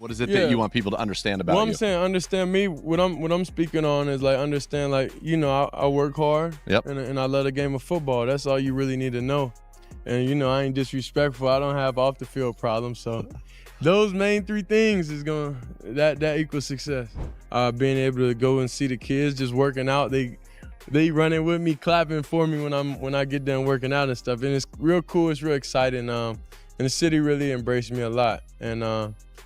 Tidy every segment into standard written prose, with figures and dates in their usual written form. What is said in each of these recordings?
What is it that you want people to understand about you? Well, I'm saying understand me. What I'm speaking on is like understand, like, you know, I work hard. Yep. And I love the game of football. That's all you really need to know. And, you know, I ain't disrespectful. I don't have off the field problems. So those main three things is that equals success. Being able to go and see the kids just working out. They running with me, clapping for me when I get done working out and stuff. And it's real cool. It's real exciting. And the city really embraced me a lot. And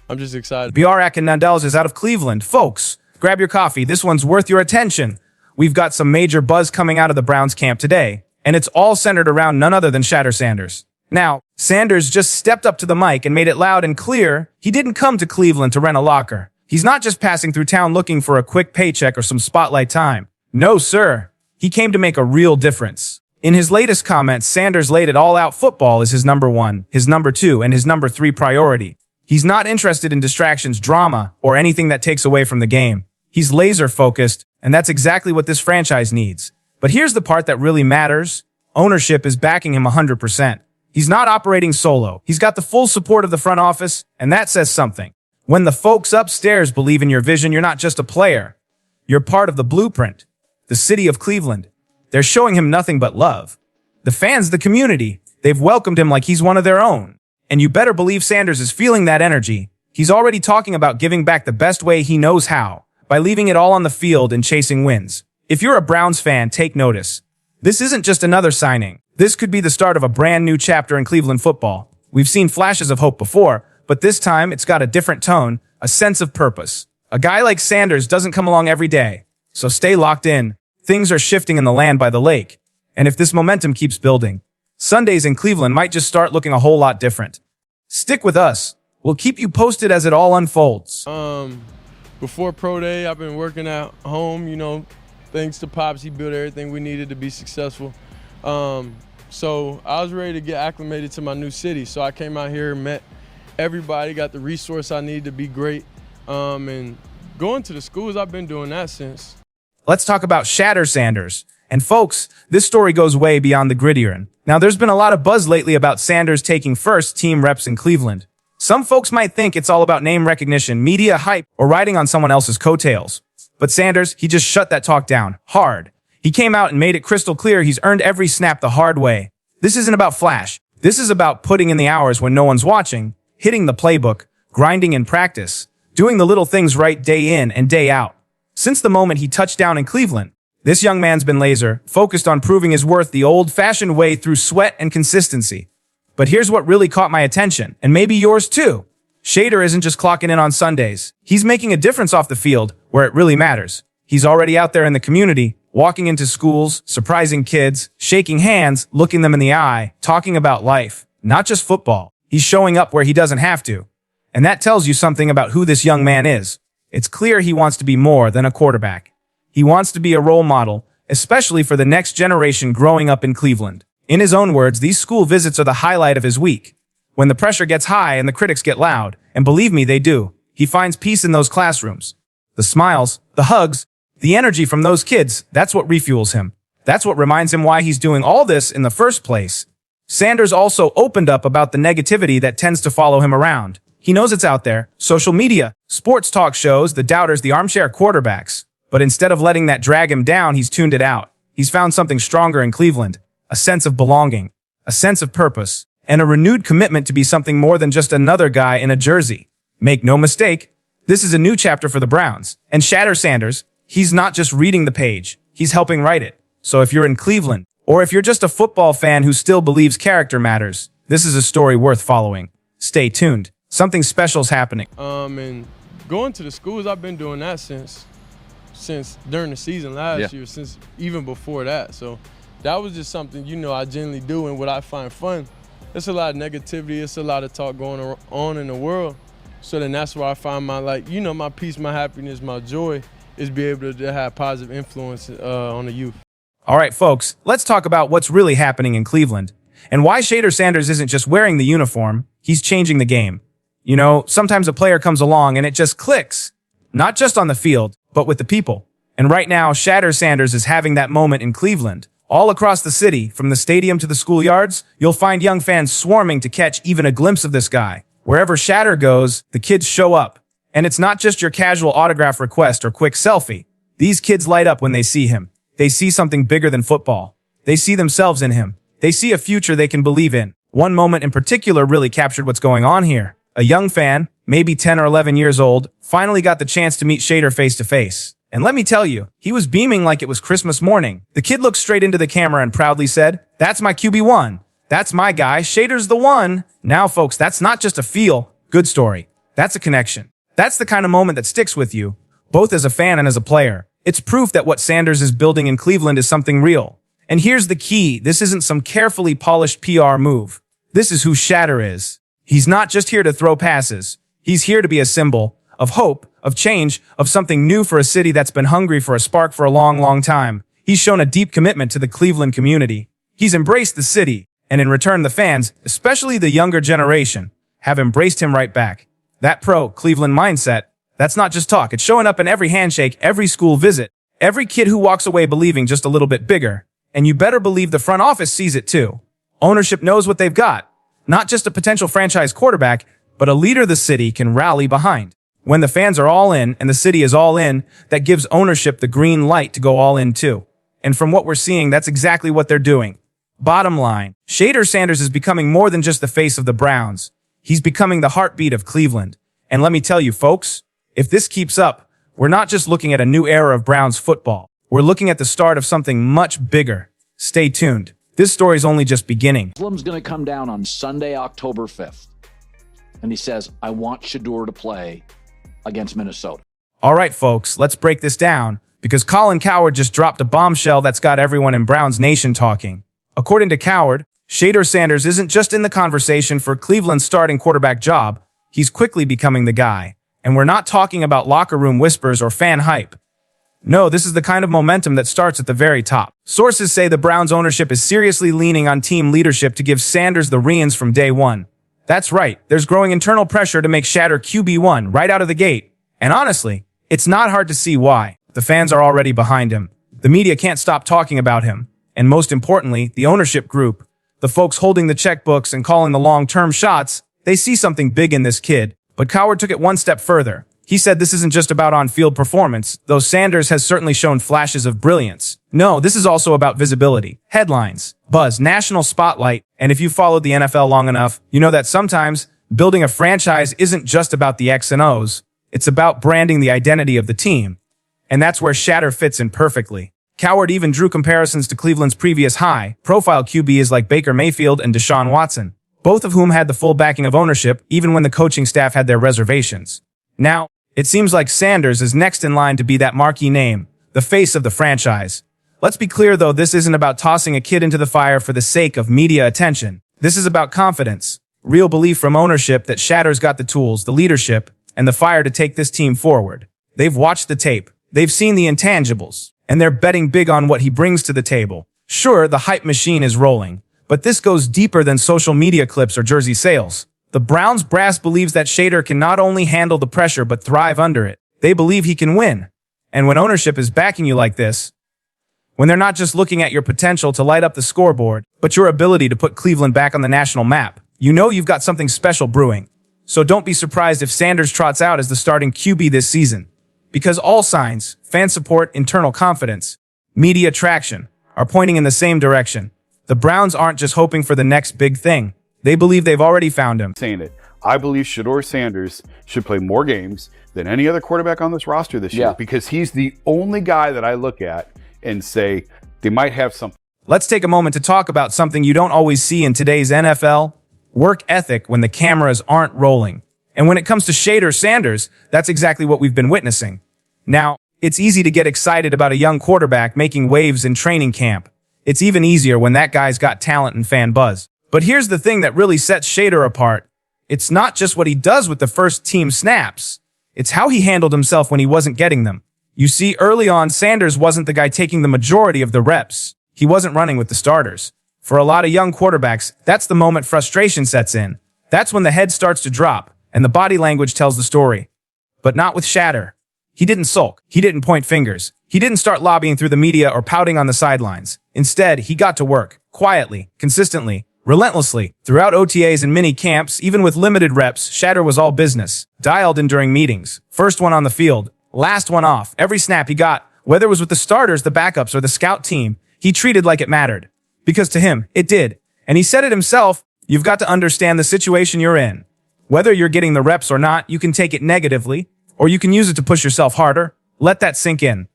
I'm just excited. BR Akin-Nandels is out of Cleveland. Folks, grab your coffee. This one's worth your attention. We've got some major buzz coming out of the Browns camp today, and it's all centered around none other than Shedeur Sanders. Now, Sanders just stepped up to the mic and made it loud and clear he didn't come to Cleveland to rent a locker. He's not just passing through town looking for a quick paycheck or some spotlight time. No, sir. He came to make a real difference. In his latest comments, Sanders laid it all out. Football is his number one, his number two, and his number three priority. He's not interested in distractions, drama, or anything that takes away from the game. He's laser-focused, and that's exactly what this franchise needs. But here's the part that really matters. Ownership is backing him 100%. He's not operating solo. He's got the full support of the front office, and that says something. When the folks upstairs believe in your vision, you're not just a player. You're part of the blueprint. The city of Cleveland. They're showing him nothing but love. The fans, the community, they've welcomed him like he's one of their own. And you better believe Sanders is feeling that energy. He's already talking about giving back the best way he knows how, by leaving it all on the field and chasing wins. If you're a Browns fan, take notice. This isn't just another signing. This could be the start of a brand new chapter in Cleveland football. We've seen flashes of hope before, but this time it's got a different tone, a sense of purpose. A guy like Sanders doesn't come along every day, so stay locked in. Things are shifting in the land by the lake, and if this momentum keeps building, Sundays in Cleveland might just start looking a whole lot different. Stick with us. We'll keep you posted as it all unfolds. Before Pro Day, I've been working at home, you know, thanks to Pops, he built everything we needed to be successful. So I was ready to get acclimated to my new city. So I came out here, met everybody, got the resource I needed to be great. And going to the schools, I've been doing that since. Let's talk about Shedeur Sanders. And folks, this story goes way beyond the gridiron. Now, there's been a lot of buzz lately about Sanders taking first team reps in Cleveland. Some folks might think it's all about name recognition, media hype, or riding on someone else's coattails. But Sanders, he just shut that talk down, hard. He came out and made it crystal clear he's earned every snap the hard way. This isn't about flash. This is about putting in the hours when no one's watching, hitting the playbook, grinding in practice, doing the little things right day in and day out. Since the moment he touched down in Cleveland, this young man's been laser-focused on proving his worth the old-fashioned way through sweat and consistency. But here's what really caught my attention, and maybe yours too. Shedeur isn't just clocking in on Sundays. He's making a difference off the field, where it really matters. He's already out there in the community, walking into schools, surprising kids, shaking hands, looking them in the eye, talking about life, not just football. He's showing up where he doesn't have to. And that tells you something about who this young man is. It's clear he wants to be more than a quarterback. He wants to be a role model, especially for the next generation growing up in Cleveland. In his own words, these school visits are the highlight of his week. When the pressure gets high and the critics get loud, and believe me, they do, he finds peace in those classrooms. The smiles, the hugs, the energy from those kids, that's what refuels him. That's what reminds him why he's doing all this in the first place. Sanders also opened up about the negativity that tends to follow him around. He knows it's out there, social media, sports talk shows, the doubters, the armchair quarterbacks. But instead of letting that drag him down, he's tuned it out. He's found something stronger in Cleveland, a sense of belonging, a sense of purpose, and a renewed commitment to be something more than just another guy in a jersey. Make no mistake, this is a new chapter for the Browns. And Shedeur Sanders, he's not just reading the page, he's helping write it. So if you're in Cleveland, or if you're just a football fan who still believes character matters, this is a story worth following. Stay tuned. Something special's happening. And going to the schools, I've been doing that since during the season last year, since even before that. So that was just something, you know, I generally do and what I find fun. There's a lot of negativity, it's a lot of talk going on in the world. So then that's where I find my, like, you know, my peace, my happiness, my joy is be able to have positive influence on the youth. All right, folks, let's talk about what's really happening in Cleveland and why Shedeur Sanders isn't just wearing the uniform, he's changing the game. You know, sometimes a player comes along and it just clicks, not just on the field, but with the people. And right now, Shedeur Sanders is having that moment in Cleveland. All across the city, from the stadium to the schoolyards, you'll find young fans swarming to catch even a glimpse of this guy. Wherever Shedeur goes, the kids show up. And it's not just your casual autograph request or quick selfie. These kids light up when they see him. They see something bigger than football. They see themselves in him. They see a future they can believe in. One moment in particular really captured what's going on here. A young fan, maybe 10 or 11 years old, finally got the chance to meet Shedeur face to face. And let me tell you, he was beaming like it was Christmas morning. The kid looked straight into the camera and proudly said, "That's my QB1. That's my guy. Shader's the one." Now, folks, that's not just a feel-good story. That's a connection. That's the kind of moment that sticks with you, both as a fan and as a player. It's proof that what Sanders is building in Cleveland is something real. And here's the key. This isn't some carefully polished PR move. This is who Shedeur is. He's not just here to throw passes. He's here to be a symbol of hope, of change, of something new for a city that's been hungry for a spark for a long, long time. He's shown a deep commitment to the Cleveland community. He's embraced the city, and in return, the fans, especially the younger generation, have embraced him right back. That pro-Cleveland mindset, that's not just talk. It's showing up in every handshake, every school visit, every kid who walks away believing just a little bit bigger. And you better believe the front office sees it too. Ownership knows what they've got. Not just a potential franchise quarterback, but a leader the city can rally behind. When the fans are all in and the city is all in, that gives ownership the green light to go all in too. And from what we're seeing, that's exactly what they're doing. Bottom line, Shedeur Sanders is becoming more than just the face of the Browns. He's becoming the heartbeat of Cleveland. And let me tell you, folks, if this keeps up, we're not just looking at a new era of Browns football. We're looking at the start of something much bigger. Stay tuned. This story's only just beginning. Muslim's going to come down on Sunday, October 5th. And he says, I want Shedeur to play against Minnesota. All right, folks, let's break this down, because Colin Cowherd just dropped a bombshell that's got everyone in Browns Nation talking. According to Cowherd, Shedeur Sanders isn't just in the conversation for Cleveland's starting quarterback job, he's quickly becoming the guy. And we're not talking about locker room whispers or fan hype. No, this is the kind of momentum that starts at the very top. Sources say the Browns ownership is seriously leaning on team leadership to give Sanders the reins from day one. That's right, there's growing internal pressure to make Shedeur QB1 right out of the gate. And honestly, it's not hard to see why. The fans are already behind him. The media can't stop talking about him. And most importantly, the ownership group, the folks holding the checkbooks and calling the long-term shots, they see something big in this kid. But Cowherd took it one step further. He said this isn't just about on-field performance, though Sanders has certainly shown flashes of brilliance. No, this is also about visibility, headlines, buzz, national spotlight, and if you followed the NFL long enough, you know that sometimes building a franchise isn't just about the X and O's, it's about branding the identity of the team. And that's where Shedeur fits in perfectly. Cowherd even drew comparisons to Cleveland's previous high-profile QBs like Baker Mayfield and Deshaun Watson, both of whom had the full backing of ownership even when the coaching staff had their reservations. Now, it seems like Sanders is next in line to be that marquee name, the face of the franchise. Let's be clear though, this isn't about tossing a kid into the fire for the sake of media attention. This is about confidence, real belief from ownership that Shedeur's got the tools, the leadership, and the fire to take this team forward. They've watched the tape, they've seen the intangibles, and they're betting big on what he brings to the table. Sure, the hype machine is rolling, but this goes deeper than social media clips or jersey sales. The Browns brass believes that Shedeur can not only handle the pressure but thrive under it. They believe he can win. And when ownership is backing you like this, when they're not just looking at your potential to light up the scoreboard, but your ability to put Cleveland back on the national map, you know you've got something special brewing. So don't be surprised if Sanders trots out as the starting QB this season. Because all signs, fan support, internal confidence, media traction, are pointing in the same direction. The Browns aren't just hoping for the next big thing. They believe they've already found him. Saying it. I believe Shedeur Sanders should play more games than any other quarterback on this roster this year, because he's the only guy that I look at and say they might have something. Let's take a moment to talk about something you don't always see in today's NFL: work ethic when the cameras aren't rolling. And when it comes to Shedeur Sanders, that's exactly what we've been witnessing. Now, it's easy to get excited about a young quarterback making waves in training camp. It's even easier when that guy's got talent and fan buzz. But here's the thing that really sets Shedeur apart. It's not just what he does with the first team snaps. It's how he handled himself when he wasn't getting them. You see, early on, Sanders wasn't the guy taking the majority of the reps. He wasn't running with the starters. For a lot of young quarterbacks, that's the moment frustration sets in. That's when the head starts to drop, and the body language tells the story. But not with Shedeur. He didn't sulk. He didn't point fingers. He didn't start lobbying through the media or pouting on the sidelines. Instead, he got to work, quietly, consistently, Relentlessly, throughout OTAs and mini camps, even with limited reps, Shedeur was all business. Dialed in during meetings. First one on the field, last one off. Every snap he got, whether it was with the starters, the backups, or the scout team, he treated like it mattered. Because to him, it did. And he said it himself, you've got to understand the situation you're in. Whether you're getting the reps or not, you can take it negatively, or you can use it to push yourself harder. Let that sink in.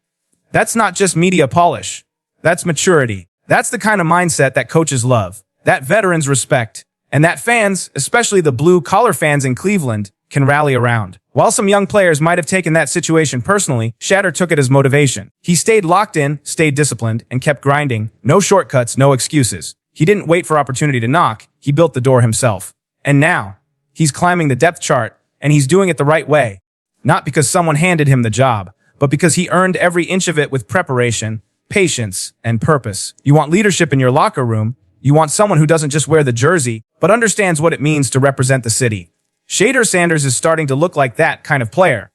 That's not just media polish. That's maturity. That's the kind of mindset that coaches love, that veterans respect, and that fans, especially the blue-collar fans in Cleveland, can rally around. While some young players might have taken that situation personally, Shedeur took it as motivation. He stayed locked in, stayed disciplined, and kept grinding. No shortcuts, no excuses. He didn't wait for opportunity to knock. He built the door himself. And now, he's climbing the depth chart, and he's doing it the right way. Not because someone handed him the job, but because he earned every inch of it with preparation, patience, and purpose. You want leadership in your locker room. You want someone who doesn't just wear the jersey, but understands what it means to represent the city. Shedeur Sanders is starting to look like that kind of player.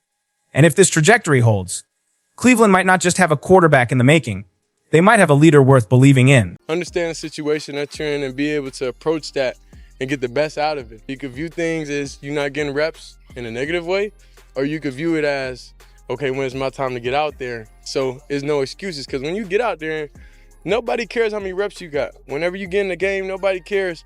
And if this trajectory holds, Cleveland might not just have a quarterback in the making. They might have a leader worth believing in. Understand the situation that you're in and be able to approach that and get the best out of it. You could view things as you're not getting reps in a negative way, or you could view it as, okay, when it's my time to get out there, so there's no excuses. Because when you get out there, nobody cares how many reps you got. Whenever you get in the game, nobody cares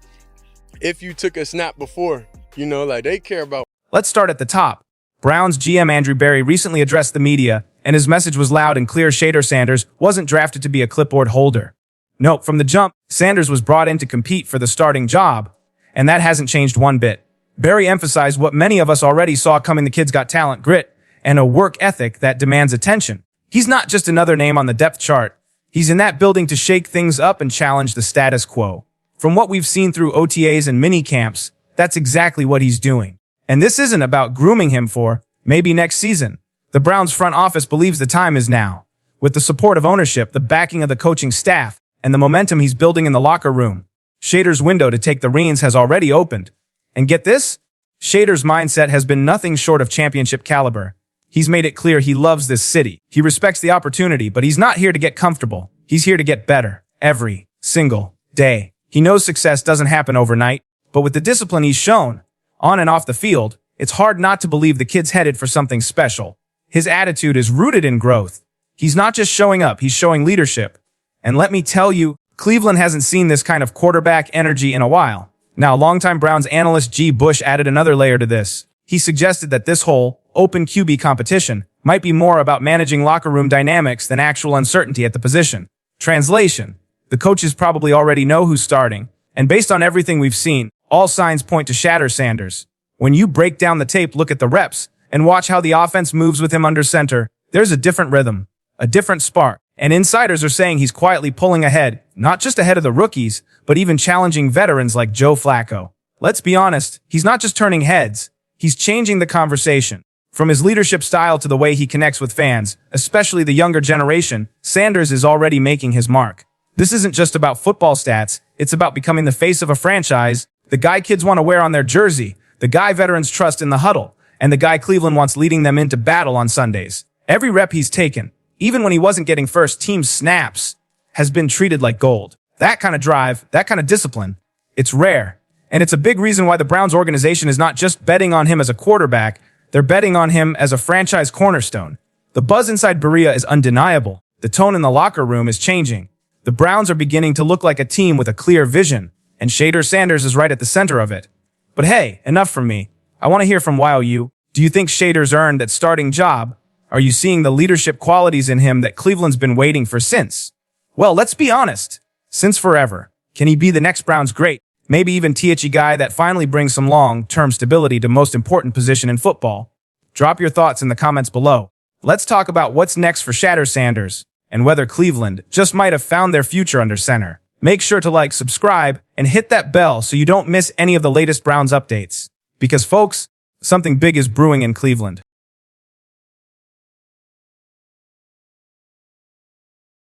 if you took a snap before. You know, like they care about. Let's start at the top. Browns GM Andrew Berry recently addressed the media, and his message was loud and clear. Shedeur Sanders wasn't drafted to be a clipboard holder. No, from the jump, Sanders was brought in to compete for the starting job, and that hasn't changed one bit. Berry emphasized what many of us already saw coming: the kid's got talent, grit, and a work ethic that demands attention. He's not just another name on the depth chart. He's in that building to shake things up and challenge the status quo. From what we've seen through OTAs and mini camps, that's exactly what he's doing. And this isn't about grooming him for maybe next season. The Browns front office believes the time is now. With the support of ownership, the backing of the coaching staff, and the momentum he's building in the locker room, Shedeur's window to take the reins has already opened. And get this? Shedeur's mindset has been nothing short of championship caliber. He's made it clear he loves this city. He respects the opportunity, but he's not here to get comfortable. He's here to get better every single day. He knows success doesn't happen overnight, but with the discipline he's shown, on and off the field, it's hard not to believe the kid's headed for something special. His attitude is rooted in growth. He's not just showing up, he's showing leadership. And let me tell you, Cleveland hasn't seen this kind of quarterback energy in a while. Now, longtime Browns analyst G. Bush added another layer to this. He suggested that this whole open QB competition might be more about managing locker room dynamics than actual uncertainty at the position. Translation: the coaches probably already know who's starting, and based on everything we've seen, all signs point to Shedeur Sanders. When you break down the tape, look at the reps, and watch how the offense moves with him under center, there's a different rhythm, a different spark. And insiders are saying he's quietly pulling ahead, not just ahead of the rookies, but even challenging veterans like Joe Flacco. Let's be honest, he's not just turning heads, he's changing the conversation. From his leadership style to the way he connects with fans, especially the younger generation, Sanders is already making his mark. This isn't just about football stats, it's about becoming the face of a franchise, the guy kids want to wear on their jersey, the guy veterans trust in the huddle, and the guy Cleveland wants leading them into battle on Sundays. Every rep he's taken, even when he wasn't getting first team snaps, has been treated like gold. That kind of drive, that kind of discipline, it's rare. And it's a big reason why the Browns organization is not just betting on him as a quarterback, they're betting on him as a franchise cornerstone. The buzz inside Berea is undeniable. The tone in the locker room is changing. The Browns are beginning to look like a team with a clear vision, and Shedeur Sanders is right at the center of it. But hey, enough from me. I want to hear from YOU. Do you think Shedeur's earned that starting job? Are you seeing the leadership qualities in him that Cleveland's been waiting for since? Well, let's be honest. Since forever. Can he be the next Browns great? Maybe even THE guy that finally brings some long-term stability to most important position in football? Drop your thoughts in the comments below. Let's talk about what's next for Shedeur Sanders, and whether Cleveland just might have found their future under center. Make sure to like, subscribe, and hit that bell so you don't miss any of the latest Browns updates. Because folks, something big is brewing in Cleveland.